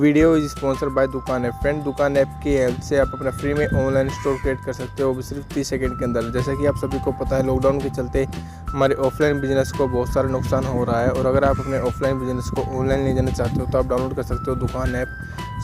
Video is sponsor by दुकान app. Friend, दुकान app की हेल्प से आप अपना फ्री में ऑनलाइन स्टोर क्रिएट कर सकते हो, वो भी सिर्फ 30 सेकंड के अंदर। जैसा कि आप सभी को पता है, लॉकडाउन के चलते हमारे ऑफलाइन बिजनेस को बहुत सारा नुकसान हो रहा है, और अगर आप अपने ऑफलाइन बिजनेस को ऑनलाइन ले जाना चाहते हो तो आप डाउनलोड कर सकते हो दुकान ऐप।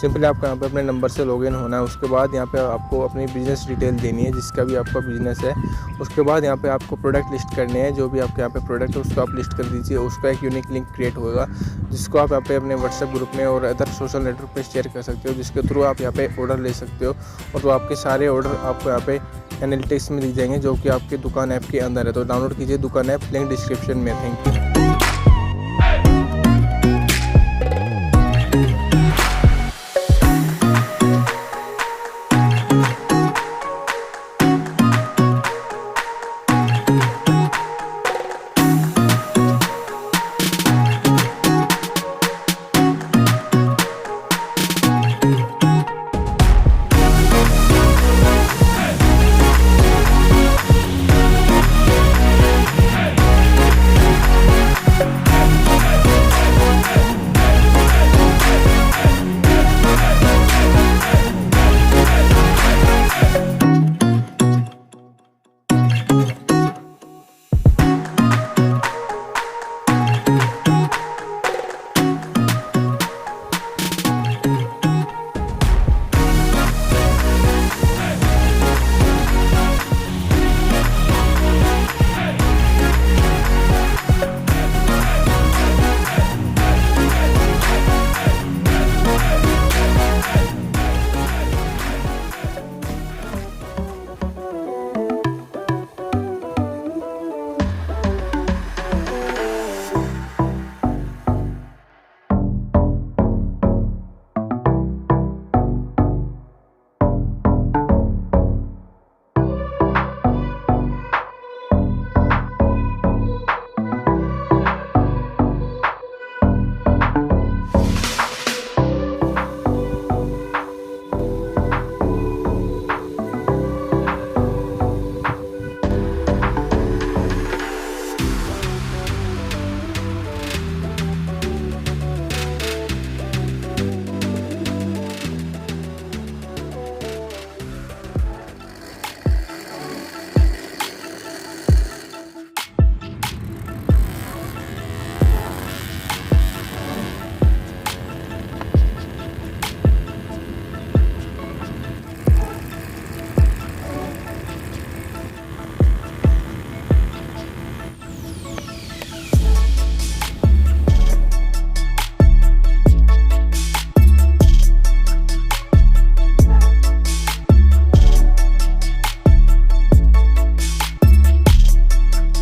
सिंपली आपको यहाँ पे अपने नंबर से लॉगिन होना है। उसके बाद यहाँ पे आपको अपनी बिजनेस डिटेल देनी है, जिसका भी आपका बिजनेस है। उसके बाद यहाँ पे आपको प्रोडक्ट लिस्ट करने हैं, जो भी आपके यहाँ पे प्रोडक्ट है उसको आप लिस्ट कर दीजिए। उसका एक यूनिक लिंक क्रिएट होगा, जिसको आप यहाँ पे अपने व्हाट्सएप ग्रुप में और अदर सोशल नेटवर्क पे शेयर कर सकते हो, जिसके थ्रू आप यहाँ पे ऑर्डर ले सकते हो। और तो आपके सारे ऑर्डर आपको यहाँ पे एनालिटिक्स में दी जाएंगे, जो कि आपके दुकान ऐप के अंदर है। तो डाउनलोड कीजिए दुकान ऐप, लिंक डिस्क्रिप्शन में। Thank you.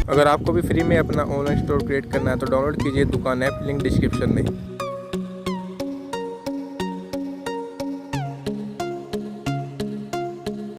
अगर आपको भी फ्री में अपना ऑनलाइन स्टोर क्रिएट करना है तो डाउनलोड कीजिए दुकान ऐप, लिंक डिस्क्रिप्शन में।